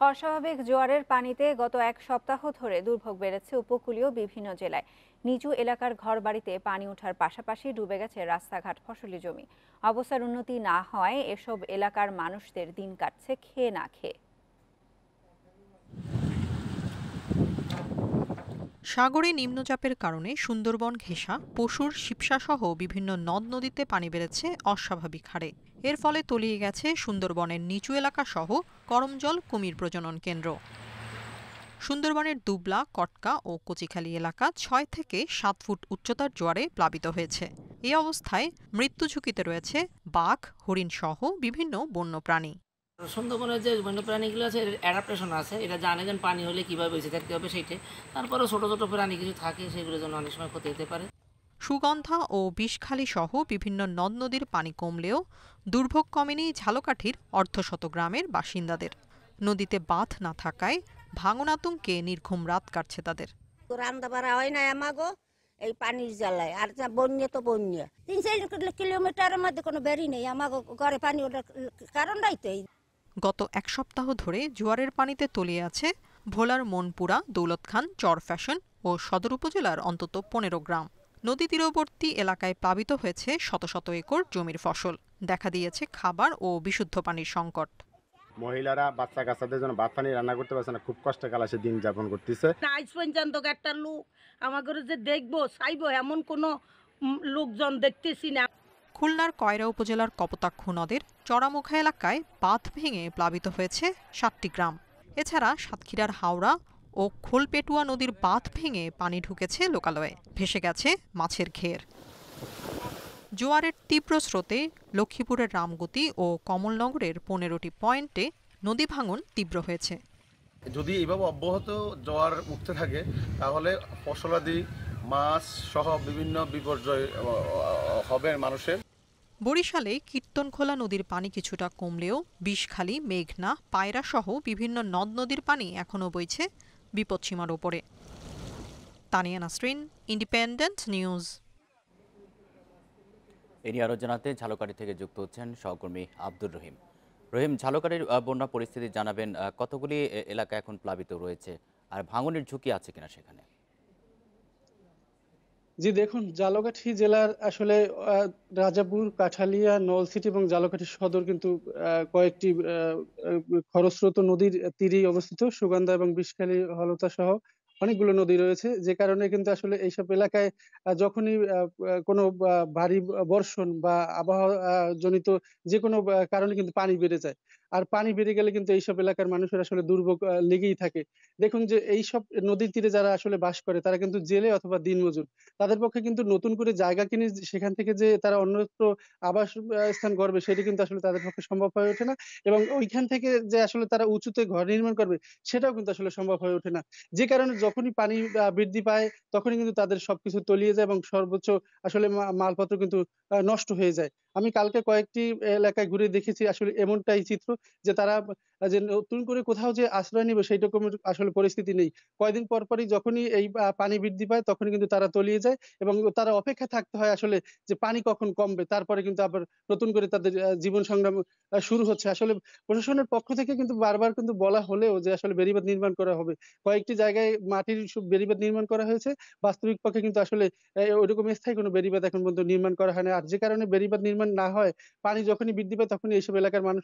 অস্বাভাবিক জোয়ারের পানিতে গত এক সপ্তাহ ধরে দুর্ভোগ বেড়েছে উপকূলীয় বিভিন্ন জেলায়। নিচু এলাকার ঘরবাড়িতে পানি ওঠার পাশাপাশি ডুবে গেছে রাস্তাঘাট, ফসলি জমি। অবস্থার উন্নতি না হওয়ায় এসব এলাকার মানুষদের দিন কাটছে খেয়ে না খেয়ে। সাগরে নিম্নচাপের কারণে সুন্দরবন ঘেঁষা পশুর শিপসাসহ বিভিন্ন নদ নদীতে পানি বেড়েছে অস্বাভাবিক হারে। এর ফলে তলিয়ে গেছে সুন্দরবনের নিচু এলাকা সহ করমজল কুমির প্রজনন কেন্দ্র। সুন্দরবনের দুবলা, কটকা ও কচিখালী এলাকা ৬ থেকে ৭ ফুট উচ্চতার জোয়ারে প্লাবিত হয়েছে। এই অবস্থায় মৃত্যু ঝুঁকিতে রয়েছে বাঘ, হরিণ সহ বিভিন্ন বন্যপ্রাণী। সুন্দরবনের যে বন্যপ্রাণীগুলো আছে এর অ্যাডাপ্টেশন আছে, এটা জানে যেন পানি হলে কীভাবে বেঁচে থাকতে হবে সেইটা। তারপরেও ছোটো ছোটো প্রাণী কিছু থাকে, সেগুলোর জন্য অনেক সময় ক্ষতি হতে পারে। সুগন্ধা ও বিষখালী সহ বিভিন্ন নদ নদীর পানি কমলেও দুর্ভোগ কমেনি ঝালকাঠির অর্ধশত গ্রামের বাসিন্দাদের। নদীতে বাঁধ না থাকায় ভাঙন আতঙ্কে নির্ঘুম রাত কাটছে তাদের। রান্না বাড়া হয় না আমাগো এই পানির জ্বালায়, আর যা বন্যা তো বন্যা। ৩-৪ কিলোমিটারের মধ্যে কোনো বেরি নেই, আমাগো ঘরে পানি ওঠার কারণটাই তো। গত এক সপ্তাহ ধরে জোয়ারের পানিতে তলিয়ে আছে ভোলার মনপুরা, দৌলত খান, চর ফ্যাশন ও সদর উপজেলার অন্তত ১৫ গ্রাম। নদী তীরবর্তী এলাকায় প্লাবিত হয়েছে শত শত একর জমির ফসল। দেখা দিয়েছে খাবার ও বিশুদ্ধ পানির সংকট। মহিলারা বাচ্চা কাচ্চাদের জন্য ভাত পানি রান্না করতে পারছে না, খুব কষ্টে কালাসে দিন যাপন করতেছে। আজ পর্যন্ত একটা লোক আমাদের যে দেখবো চাইবো এমন কোনো লোকজন দেখতেছি না। খুলনার কয়রা উপজেলার কপোতাক্ষ নদের চড়ামুখা এলাকায় বাঁধ ভেঙে প্লাবিত হয়েছে ৭টি গ্রাম। এছাড়া সাতক্ষীরার হাওড়া ও খোলপেটুয়া নদীর বাঁধ ভেঙে পানি ঢুকেছে লোকালয়ে, ভেসে গেছে মাছের ঘের। জোয়ারের তীব্র স্রোতে লক্ষ্মীপুরের রামগতি ও কমলনগরের ১৫টি পয়েন্টে নদী ভাঙন তীব্র হয়েছে। যদি এইভাবে অব্যাহত জোয়ার উঠতে থাকে তাহলে ফসলাদি, মাছ সহ বিভিন্ন বিপর্যয় হবে মানুষের। বরিশালে কীর্তনখোলা নদীর পানি কিছুটা কমলেও বিষখালী, মেঘনা, পায়রা সহ বিভিন্ন নদ নদীর পানি এখনও বইছে বিপদসীমার ওপরে। Tania Nasrin, independent news. এ নিয়ে আরও জানাতে ঝালকাঠি থেকে যুক্ত হচ্ছেন সহকর্মী আব্দুর রহিম। রহিম, ঝালকাঠির বন্যা পরিস্থিতি জানাবেন। কতগুলি এলাকা এখন প্লাবিত রয়েছে আর ভাঙনের ঝুঁকি আছে কিনা সেখানে? জি দেখুন, ঝালকাঠি জেলার আসলে রাজাপুর, কাঠালিয়া, নলছিটি এবং ঝালকাঠি সদর কিন্তু কয়েকটি খরস্রোত নদীর তীরেই অবস্থিত। সুগন্ধা এবং বিষখালী, হলতা সহ অনেকগুলো নদী রয়েছে, যে কারণে কিন্তু আসলে এইসব এলাকায় যখনই কোনো ভারী বর্ষণ বা আবহাওয়া জনিত যে কোনো কারণে কিন্তু পানি বেড়ে যায়। আর পানি বেড়ে গেলে কিন্তু এইসব এলাকার মানুষের আসলে দুর্ভোগ লেগেই থাকে। দেখুন যে এইসব নদীর তীরে যারা আসলে বাস করে তারা কিন্তু জেলে অথবা দিনমজুর। তাদের পক্ষে কিন্তু নতুন করে জায়গা কিনে সেখান থেকে যে তারা অন্যত্র আবাস স্থান গড়বে সেটি কিন্তু আসলে তাদের পক্ষে সম্ভব হয়ে ওঠে না, এবং ওইখান থেকে যে আসলে তারা উঁচুতে ঘর নির্মাণ করবে সেটাও কিন্তু আসলে সম্ভব হয়ে ওঠে না। যে কারণে যখনই পানি বৃদ্ধি পায় তখনই কিন্তু তাদের সবকিছু তলিয়ে যায় এবং সর্বোচ্চ আসলে মালপত্র কিন্তু নষ্ট হয়ে যায়। আমি কালকে কয়েকটি এলাকায় ঘুরে দেখেছি আসলে এমনটাই চিত্র, যে তারা যে নতুন করে কোথাও যে আশ্রয় নিবে সেই রকমের আসলে পরিস্থিতি নেই। কয়দিন পরপরই যখনই এই পানি বৃদ্ধি পায় তখনই কিন্তু তারা তলিয়ে যায় এবং তারা অপেক্ষায় থাকতে হয় আসলে যে পানি কখন কমবে। তারপরে কিন্তু আবার নতুন করে তাদের জীবন সংগ্রাম শুরু হচ্ছে। আসলে প্রশাসনের পক্ষ থেকে কিন্তু বারবার কিন্তু বলা হলেও যে আসলে বেড়িবাঁধ নির্মাণ করা হবে। কয়েকটি জায়গায় মাটির বেড়িবাঁধ নির্মাণ করা হয়েছে। বাস্তবিক পক্ষে কিন্তু আসলে ওইরকম স্থায়ী কোনো বেড়িবাঁধ এখন পর্যন্ত নির্মাণ করা হয় না। আর যে কারণে বেড়িবাঁধ নির্মাণ না হয়, পানি যখনই বৃদ্ধি পায় তখনই এইসব এলাকার মানুষ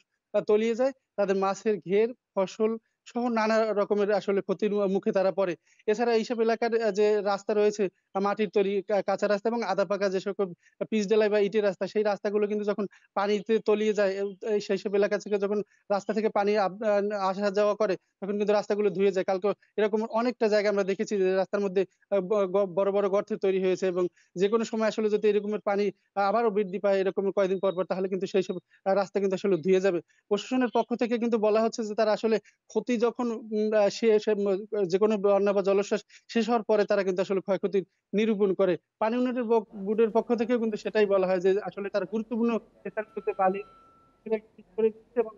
তলিয়ে যায়। তাদের মাছের ঘের, ফসল সহ নানা রকমের আসলে ক্ষতির মুখে তারা পড়ে। এছাড়া এইসব এলাকার যে রাস্তা রয়েছে, মাটির তৈরি কাঁচা রাস্তা এবং আধা পাকা যে সকল পিচ ঢালাই বা ইটের রাস্তা, সেই রাস্তাগুলো কিন্তু যখন পানিতে তলিয়ে যায়, সেইসব এলাকা থেকে যখন রাস্তা থেকে পানি আসা যাওয়া করে তখন কিন্তু রাস্তাগুলো ধুয়ে যায়। কালকে এরকম অনেকটা জায়গা আমরা দেখেছি যে রাস্তার মধ্যে বড় বড় গর্ত তৈরি হয়েছে, এবং যেকোনো সময় আসলে যদি এরকমের পানি আবারও বৃদ্ধি পায় এরকম কয়েকদিন পর পর, তাহলে কিন্তু সেইসব রাস্তা কিন্তু আসলে ধুয়ে যাবে। প্রশাসনের পক্ষ থেকে কিন্তু বলা হচ্ছে যে তারা আসলে ক্ষতি যখন যেকোনো বন্যা বা জলোচ্ছ্বাস শেষ হওয়ার পরে তারা কিন্তু আসলে ক্ষয়ক্ষতির নিরূপণ করে। পানি উন্নয়নের বোর্ডের পক্ষ থেকেও কিন্তু সেটাই বলা হয় যে আসলে তারা গুরুত্বপূর্ণ স্থানগুলোতে বালি করে দিচ্ছে এবং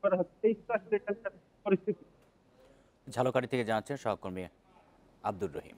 করা হচ্ছে। এই তো আসলে এখানকার পরিস্থিতি। ঝালকাঠি থেকে জানাচ্ছেন সহকর্মী আব্দুর রহিম।